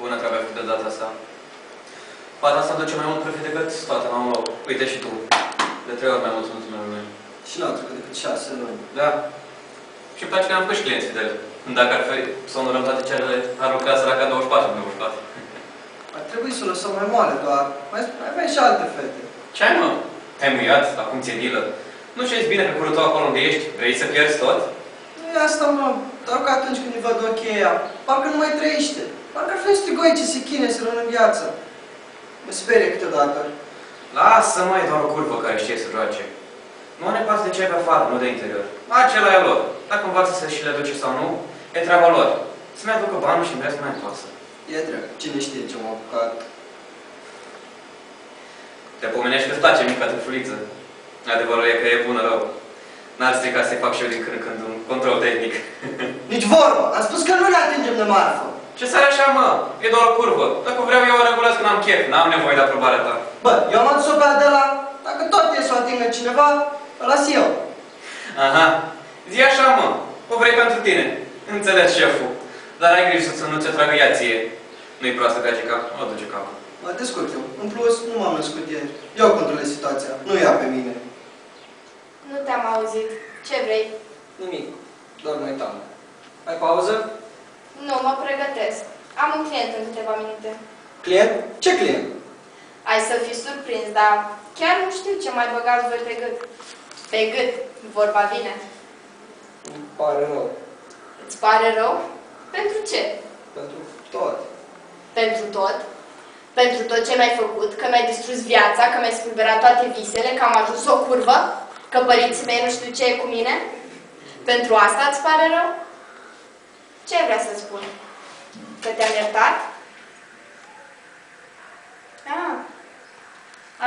Bună treabă ai făcut de data asta. Fata asta duce mai mult profit decât toată la un loc. Uite și tu. De 3 ori mai mult în ultimele luni. Și n-au trecut decât 6 luni. Da. Și îmi place că am făcut și clienți fideli. Dacă ar fi să onorăm toate cerele, ar lucra săraca 24 pe urcat. Ar trebui să o lăsăm mai moale, doar mai avem și alte fete. Ce ai, mă? Te-ai muiat? Acum ți-e milă? Nu știi bine că curul tău acolo unde ești? Vrei să pierzi tot? Nu e asta, mă. Doar că atunci când îi văd ochii ăia, parcă nu mai trăiește. Parcă ar fi un strigoi ce se chine să rămână în viață. Mă sperie câteodată. Lasă, mă, e doar o curvă care știe să joace. Nu ne pasă de ce ai pe afară, nu de interior. Acela e lor. Dacă învață să și le duce sau nu, e treaba lor. Să-mi aducă banul și în rest nu mai pasă. E drept. Cine știe ce m-a apucat. Te pomenești că-ți place mica trufuliță. Adevărul e că e bună rău. N-ar strica să-i fac și eu din când în când un control tehnic. Nici vorbă! Am spus că nu ne atingem de marfă. Ce sare așa, mă? E doar o curvă. Dacă vreau eu o regulez când am chef, n-am nevoie de aprobarea ta. Bă, eu am adus-o pe Adela. Dacă tot e să o atingă cineva, o las eu. Aha. Zi așa, mă. O vrei pentru tine. Înțelegi, șeful. Dar ai grijă să nu ți-o tragă ea ție. Nu-i proastă ca Gica, o duce capul. Mă descurc eu. În plus, nu m-am născut ieri. Eu controlez situația, nu ea pe mine. Nu te-am auzit. Ce vrei? Nimic. Doar mă uitam. Ai pauză? Nu, mă pregătesc. Am un client în câteva minute. Client? Ce client? Ai să fii surprins, dar chiar nu știu ce mai băgați voi pe gât. Pe gât, vorba vine. Îmi pare rău. Îți pare rău? Pentru ce? Pentru tot. Pentru tot? Pentru tot ce mi-ai făcut, că mi-ai distrus viața, că mi-ai spulberat toate visele, că am ajuns o curvă, că părinții mei nu știu ce e cu mine? Pentru asta îți pare rău? Ce vrea să spun? Că te-am iertat? Ah,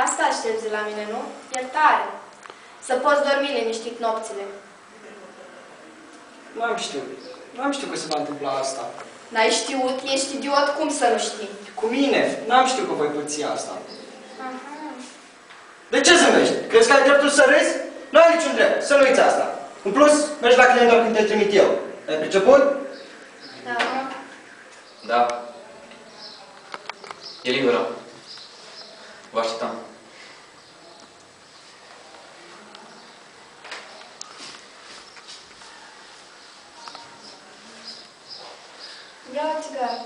asta aștepți de la mine, nu? Iertare. Să poți dormi liniștit nopțile. N-am știut. N-am știut că se va întâmpla asta. N-ai știut? Ești idiot? Cum să nu știi? Cu mine. N-am știut că voi păți asta. Aha. De ce zâmbești? Crezi că ai dreptul să râzi? Nu ai niciun drept. Să nu uiți asta. În plus, mergi la client doar când te trimit eu. Ai priceput? Da. Da. E liberă. Vă așteptăm. Vreau o țigară.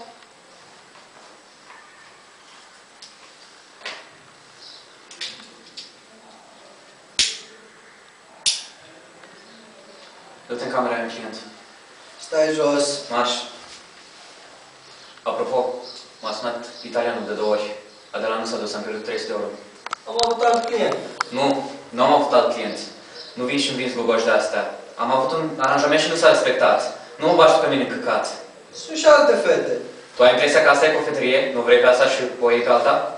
Du-te în camera, ai un client. Stai jos. Marș. Apropo, m-a sunat italianul de 2 ori. Adela nu s-a dus, am pierdut 300 de euro. Am avut alt client. Nu am avut alt client. Nu vin și-mi vinzi gogoși de astea. Am avut un aranjament și nu s-a respectat. Nu mă bași pe mine în căcat. Sunt și alte fete. Tu ai impresia că asta e cofetărie? Nu vrei pe asta și o iei pe alta?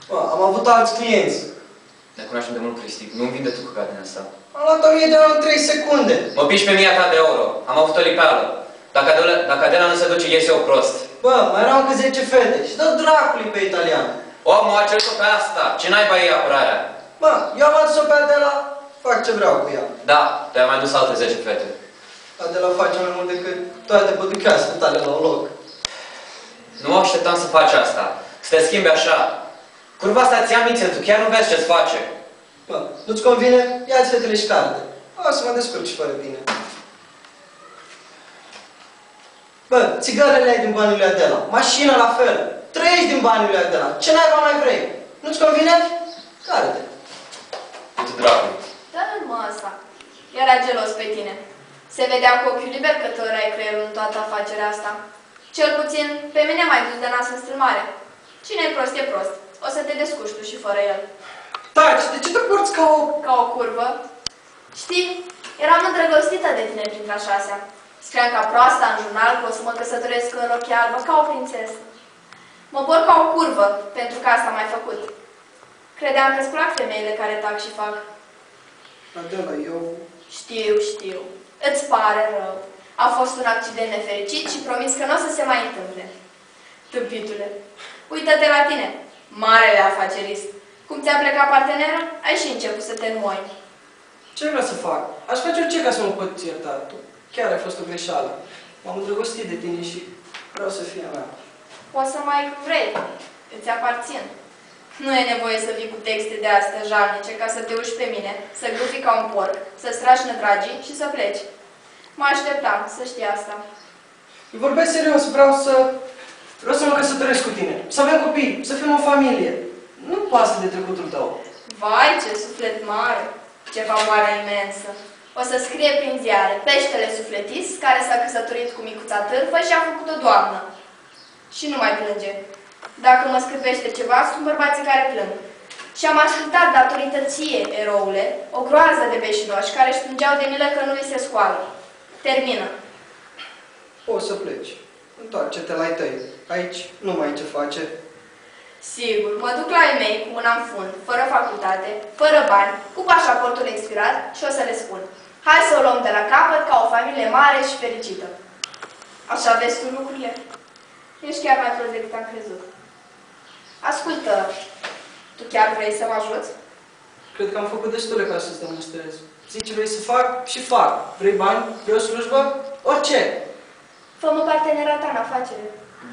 Bă, am avut alți clienți. Ne cunoaștem de mult, Cristi. Nu-mi vinde tu căcat din asta. Am luat 1000 de euro în 3 secunde. Mă piși pe 1000 ta de euro. Am avut o lipeală. Dacă Adela nu se duce, ies eu prost. Bă, mai erau încă 10 fete și dă dracului pe italian. Omul a cerut-o pe asta. Ce n-ai ei apărarea? Bă, eu am adus-o pe Adela, fac ce vreau cu ea. Da, te-ai mai dus alte 10 fete. Adela face mai mult decât toate păduchească tale la un loc. Nu mă așteptam să faci asta. Să te schimbi așa. Curva asta ți-a mințit, tu chiar nu vezi ce-ți face. Bă, nu-ți convine? Ia-ți fetele și carte. O să mă descurc și fără tine. Bă, țigarele ai din banii lui Adela. Mașina la fel. Trăiești din banii lui Adela. Ce naiba mai vrei? Nu-ți convine? Care-te. Uite dracu. Dă-l mă ăsta. Era gelos pe tine. Se vedea cu ochiul liber că tărai creierul în toată afacerea asta. Cel puțin, pe mine m-ai dus de nas în strâmare. Cine e prost, e prost. O să te descurci tu și fără el. Taci, de ce te porți ca o... Ca o curvă. Știi, eram îndrăgostită de tine printre a 6-a. Scriam ca proasta în jurnal că o să mă căsătoresc în rochie albă ca o prințesă. Mă por ca o curvă, pentru că asta m-ai făcut. Credeam că-ți plac femeile care tac și fac. Adela, eu... Știu. Îți pare rău. A fost un accident nefericit și promis că nu o să se mai întâmple. Tâmpitule, uită-te la tine, marele afacerist. Cum ți-a plecat partenerul, ai și început să te înmoi. Ce vreau să fac? Aș face orice ca să mă pot ierta. Tu chiar ai fost o greșeală. M-am îndrăgostit de tine și vreau să fie a mea. Poți să mai vrei. Îți aparțin. Nu e nevoie să vii cu texte de astea jalnice ca să te urci pe mine, să grufi ca un porc, să-ți tragi nădragii și să pleci. Mă așteptam, să știi asta. Eu vorbesc serios, vreau să mă căsătoresc cu tine, să avem copii, să fim o familie. Nu pasă de trecutul tău. Vai, ce suflet mare! Ce favoare imensă! O să scrie prin ziare, peștele sufletist care s-a căsătorit cu micuța târfă și a făcut o doamnă. Și nu mai plânge. Dacă mă scârpește ceva, sunt bărbații care plâng. Și am ascultat datorită ție, eroule, o groază de beșinoși care își plângeau de milă că nu li se scoală. Termină. Poți să pleci. Întoarce-te la ei tăi. Aici nu mai ai ce face. Sigur, mă duc la ei mei cu mâna în fund, fără facultate, fără bani, cu pașaportul expirat și o să le spun: hai să o luăm de la capăt ca o familie mare și fericită. Așa vezi tu lucrurile? Ești chiar mai prost decât am crezut. Ascultă, tu chiar vrei să mă ajuți? Cred că am făcut destule ca să-ți demonstrez. Zici ce vrei să fac și fac. Vrei bani? Vrei o slujbă? Orice! Fă-mă partenerat în afacere.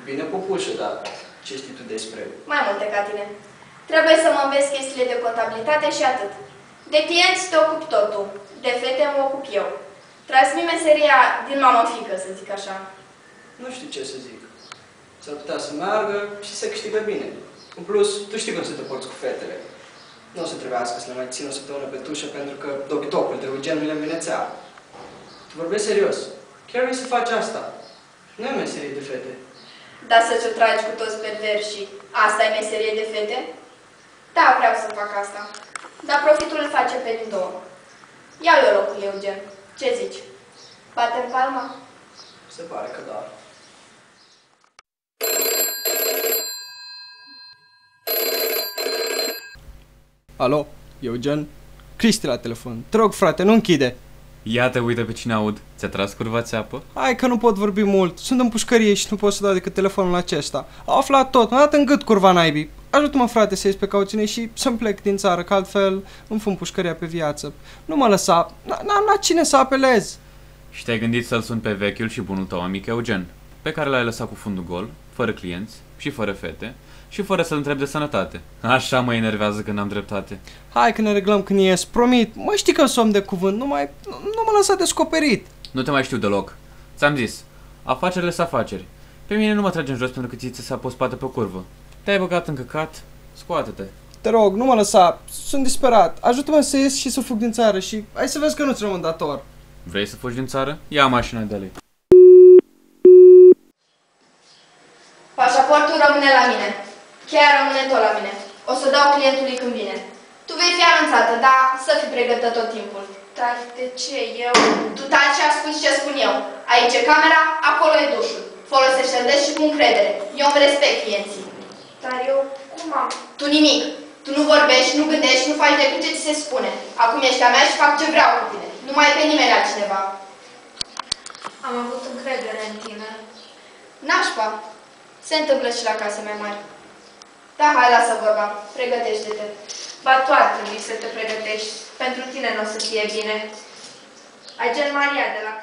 Bine popușă, dar ce știi tu despre? Mai multe ca tine. Trebuie să mă înveți chestiile de contabilitate și atât. De clienți te ocupi totul. De fete mă ocup eu. Transmit meseria din mamă-fică, să zic așa. Nu știu ce să zic. S-ar putea să meargă și să câștigă bine. În plus, tu știi cum să te porți cu fetele. Nu o să trebuiască să le mai țin o săptămână pe tușă pentru că dobitocul de Eugen nu le învinețea. Tu vorbești serios. Chiar vrei să faci asta? Nu e meserie de fete. Dar să ce tragi cu toți perversi, asta e meserie de fete? Da, vreau să fac asta. Dar profitul îl face pe din două. Iau eu locul, Eugen. Ce zici? Batem palma? Se pare că da. Alo, Eugen? Cristi la telefon. Te rog, frate, nu închide. Iată, uite pe cine aud. Ți-a tras curva țeapă? Hai că nu pot vorbi mult. Sunt în pușcărie și nu pot să dau decât telefonul acesta. Au aflat tot. M-a dat în gât curva naibii. Ajută-mă, frate, să ies pe cauțiune și să-mi plec din țară, că altfel îmi fun pușcăria pe viață. Nu mă lăsa. N-am la cine să apelez. Și te-ai gândit să-l suni pe vechiul și bunul tău amic Eugen, pe care l-ai lăsat cu fundul gol, fără clienți și fără fete și fără să-l întrebi de sănătate. Așa mă enervează când am dreptate. Hai că ne reglăm când ies, promit. Mă știi că somn de cuvânt, nu mă lăsa descoperit. Nu te mai știu deloc. Ți-am zis, afacerile sunt afaceri. Pe mine nu mă trage în jos pentru că ți s-a pus spate pe o curvă. Te-ai băgat în căcat, scoate-te. Te rog, nu mă lăsa, sunt disperat. Ajută-mă să ies și să fug din țară și hai să vezi că nu-ți rămân dator. Vrei să fugi din țară? Ia mașina de lei. Pașaportul rămâne la mine. Cheia rămâne tot la mine. O să dau clientului când vine. Tu vei fi anunțată, dar să fii pregătită tot timpul. Dar de ce eu? Tu taci și asculti ce spun eu. Aici e camera, acolo e dușul. Folosește-l des și cu încredere. Eu îmi respect clienții. Dar eu cum am? Tu nimic. Tu nu vorbești, nu gândești, nu faci decât ce ți se spune. Acum ești a mea și fac ce vreau cu tine. Nu mai e pe nimeni altcineva. Am avut încredere în tine. Nașpa. Se întâmplă și la case mai mari. Da, hai, lasă vorba. Pregătește-te. Ba tu ar trebui să te pregătești. Pentru tine nu o să fie bine. Agent Maria de la